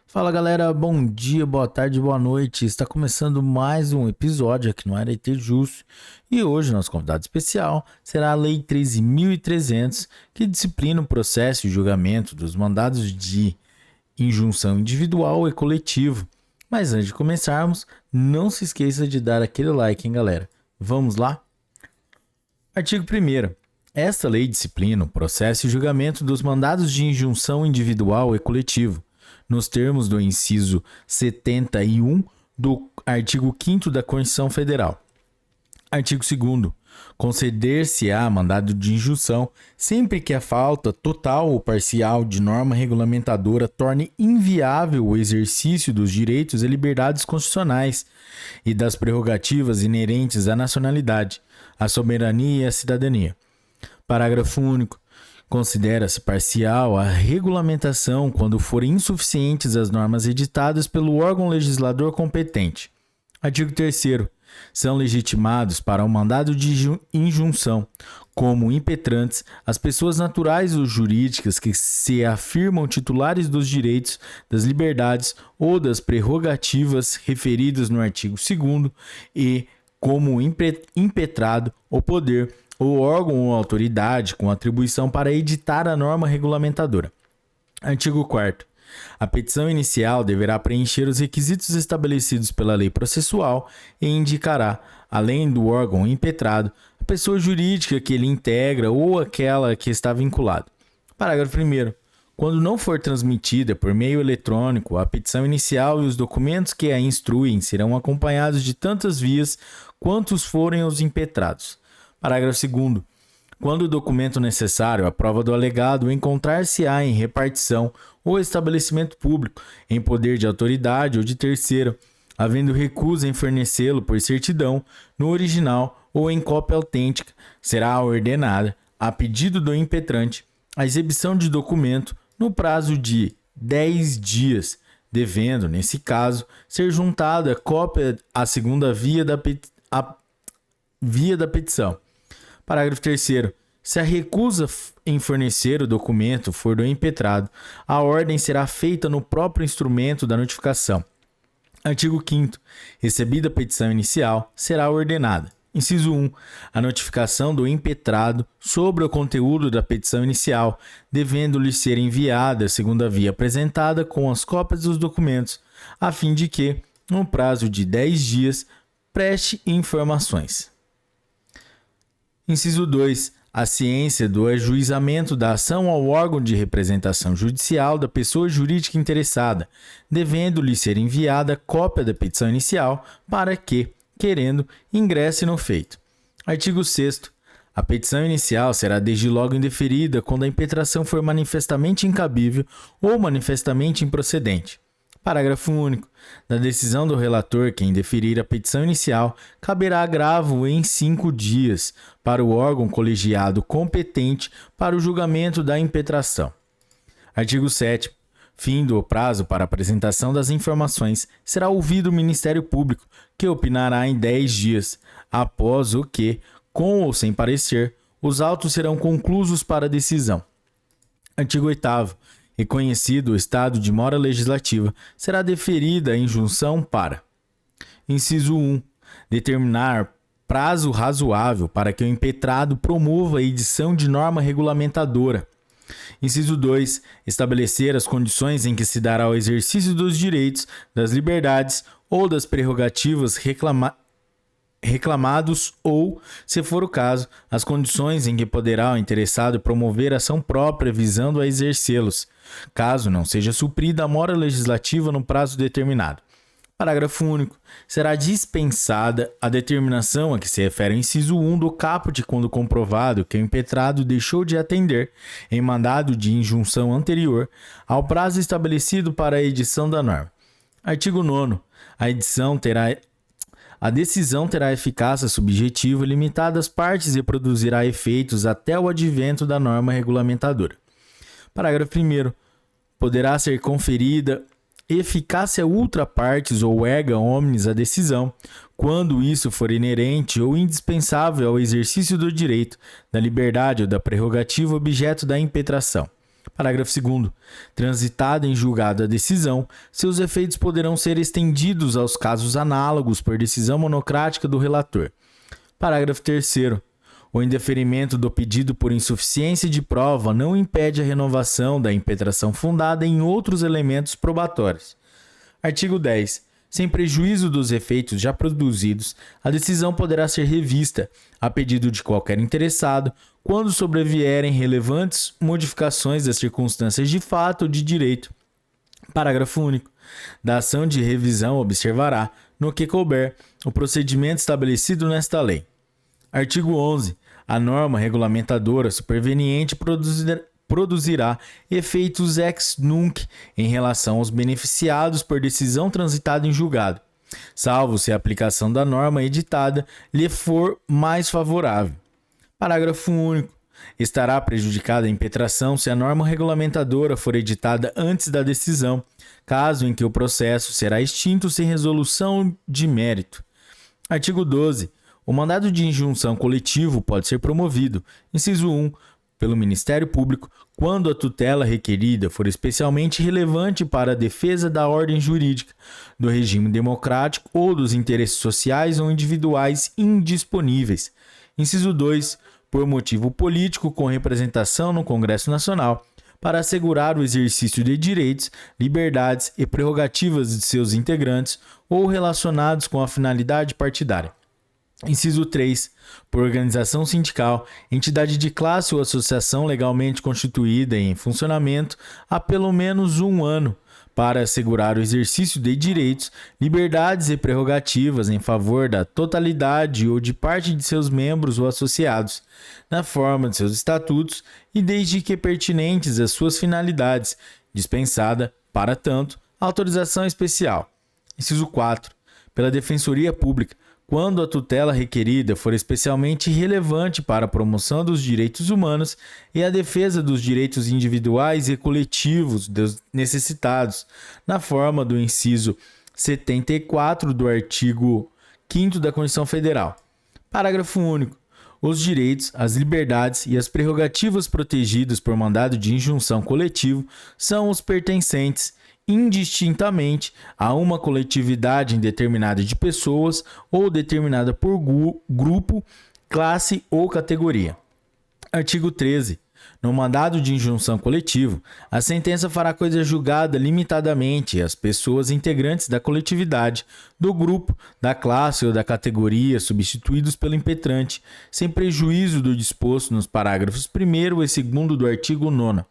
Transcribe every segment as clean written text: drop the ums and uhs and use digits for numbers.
Fala galera, bom dia, boa tarde, boa noite. Está começando mais um episódio aqui no Arete Justo e hoje nosso convidado especial será a Lei 13.300, que disciplina o processo e julgamento dos mandados de injunção individual e coletivo. Mas antes de começarmos, não se esqueça de dar aquele like, hein galera. Vamos lá? Artigo 1º. Esta lei disciplina o processo e julgamento dos mandados de injunção individual e coletivo, nos termos do inciso 71 do artigo 5º da Constituição Federal. Artigo 2º. Conceder-se-á mandado de injunção sempre que a falta total ou parcial de norma regulamentadora torne inviável o exercício dos direitos e liberdades constitucionais e das prerrogativas inerentes à nacionalidade, à soberania e à cidadania. Parágrafo único. Considera-se parcial a regulamentação quando forem insuficientes as normas editadas pelo órgão legislador competente. Artigo 3º. São legitimados para o mandado de injunção, como impetrantes, as pessoas naturais ou jurídicas que se afirmam titulares dos direitos, das liberdades ou das prerrogativas referidas no artigo 2º e, como impetrado, o poder ou órgão ou autoridade com atribuição para editar a norma regulamentadora. Artigo 4º. A petição inicial deverá preencher os requisitos estabelecidos pela lei processual e indicará, além do órgão impetrado, a pessoa jurídica que ele integra ou aquela que está vinculada. Parágrafo 1º. Quando não for transmitida por meio eletrônico, a petição inicial e os documentos que a instruem serão acompanhados de tantas vias quantos forem os impetrados. Parágrafo 2º. Quando o documento necessário à prova do alegado encontrar-se-á em repartição ou estabelecimento público, em poder de autoridade ou de terceiro, havendo recusa em fornecê-lo por certidão, no original ou em cópia autêntica, será ordenada, a pedido do impetrante, a exibição de documento no prazo de 10 dias, devendo, nesse caso, ser juntada cópia à segunda via da petição. Parágrafo 3º. Se a recusa em fornecer o documento for do impetrado, a ordem será feita no próprio instrumento da notificação. Artigo 5º. Recebida a petição inicial, será ordenada. Inciso 1. A notificação do impetrado sobre o conteúdo da petição inicial, devendo-lhe ser enviada a segunda via apresentada com as cópias dos documentos, a fim de que, no prazo de 10 dias, preste informações. Inciso 2. A ciência do ajuizamento da ação ao órgão de representação judicial da pessoa jurídica interessada, devendo-lhe ser enviada cópia da petição inicial para que, querendo, ingresse no feito. Artigo 6º. A petição inicial será desde logo indeferida quando a impetração for manifestamente incabível ou manifestamente improcedente. Parágrafo único. Da decisão do relator que indeferir a petição inicial, caberá agravo em 5 dias para o órgão colegiado competente para o julgamento da impetração. Artigo 7º. Findo o prazo para apresentação das informações, será ouvido o Ministério Público, que opinará em 10 dias, após o que, com ou sem parecer, os autos serão conclusos para decisão. Artigo 8º. Reconhecido o estado de mora legislativa, será deferida a injunção para: Inciso 1. Determinar prazo razoável para que o impetrado promova a edição de norma regulamentadora. Inciso 2. Estabelecer as condições em que se dará o exercício dos direitos, das liberdades ou das prerrogativas reclamados ou, se for o caso, as condições em que poderá o interessado promover ação própria visando a exercê-los, caso não seja suprida a mora legislativa no prazo determinado. Parágrafo único. Será dispensada a determinação a que se refere o inciso 1 do caput quando comprovado que o impetrado deixou de atender, em mandado de injunção anterior, ao prazo estabelecido para a edição da norma. Artigo 9º. A decisão terá eficácia subjetiva limitada às partes e produzirá efeitos até o advento da norma regulamentadora. Parágrafo 1º. Poderá ser conferida eficácia ultra partes ou erga omnes à decisão, quando isso for inerente ou indispensável ao exercício do direito, da liberdade ou da prerrogativa objeto da impetração. Parágrafo 2º. Transitada em julgado a decisão, seus efeitos poderão ser estendidos aos casos análogos por decisão monocrática do relator. Parágrafo 3º. O indeferimento do pedido por insuficiência de prova não impede a renovação da impetração fundada em outros elementos probatórios. Artigo 10. Sem prejuízo dos efeitos já produzidos, a decisão poderá ser revista, a pedido de qualquer interessado, quando sobrevierem relevantes modificações das circunstâncias de fato ou de direito. Parágrafo único. Da ação de revisão observará, no que couber, o procedimento estabelecido nesta lei. Artigo 11. A norma regulamentadora superveniente produzirá efeitos ex nunc em relação aos beneficiados por decisão transitada em julgado, salvo se a aplicação da norma editada lhe for mais favorável. Parágrafo único. Estará prejudicada a impetração se a norma regulamentadora for editada antes da decisão, caso em que o processo será extinto sem resolução de mérito. Artigo 12. O mandado de injunção coletivo pode ser promovido, inciso 1, pelo Ministério Público, quando a tutela requerida for especialmente relevante para a defesa da ordem jurídica, do regime democrático ou dos interesses sociais ou individuais indisponíveis. Inciso 2, por motivo político com representação no Congresso Nacional, para assegurar o exercício de direitos, liberdades e prerrogativas de seus integrantes ou relacionados com a finalidade partidária. Inciso 3. Por organização sindical, entidade de classe ou associação legalmente constituída e em funcionamento há pelo menos 1 ano, para assegurar o exercício de direitos, liberdades e prerrogativas em favor da totalidade ou de parte de seus membros ou associados, na forma de seus estatutos e desde que pertinentes às suas finalidades, dispensada, para tanto, autorização especial. Inciso 4. Pela Defensoria Pública, quando a tutela requerida for especialmente relevante para a promoção dos direitos humanos e a defesa dos direitos individuais e coletivos dos necessitados, na forma do inciso 74 do artigo 5º da Constituição Federal. Parágrafo único. Os direitos, as liberdades e as prerrogativas protegidas por mandado de injunção coletivo são os pertencentes indistintamente a uma coletividade indeterminada de pessoas ou determinada por grupo, classe ou categoria. Artigo 13. No mandado de injunção coletivo, a sentença fará coisa julgada limitadamente às pessoas integrantes da coletividade, do grupo, da classe ou da categoria substituídos pelo impetrante, sem prejuízo do disposto nos parágrafos 1º e 2º do artigo 9º.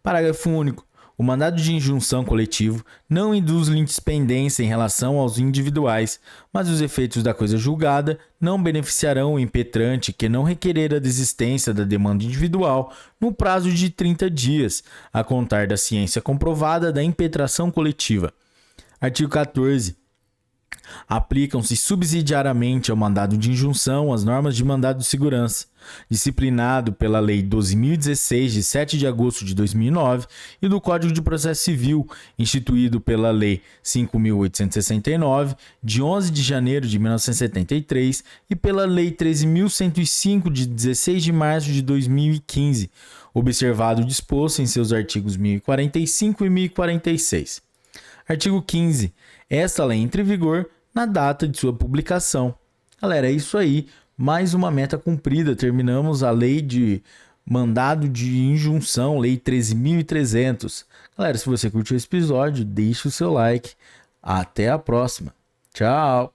Parágrafo único. O mandado de injunção coletivo não induz litispendência em relação aos individuais, mas os efeitos da coisa julgada não beneficiarão o impetrante que não requerer a desistência da demanda individual no prazo de 30 dias, a contar da ciência comprovada da impetração coletiva. Artigo 14. Aplicam-se subsidiariamente ao mandado de injunção as normas de mandado de segurança, disciplinado pela Lei 12.016, de 7 de agosto de 2009, e do Código de Processo Civil, instituído pela Lei 5.869, de 11 de janeiro de 1973, e pela Lei 13.105, de 16 de março de 2015, observado o disposto em seus artigos 1045 e 1046. Artigo 15. Esta lei entra em vigor na data de sua publicação. Galera, é isso aí. Mais uma meta cumprida. Terminamos a lei de mandado de injunção, lei 13.300. Galera, se você curtiu esse episódio, deixe o seu like. Até a próxima. Tchau!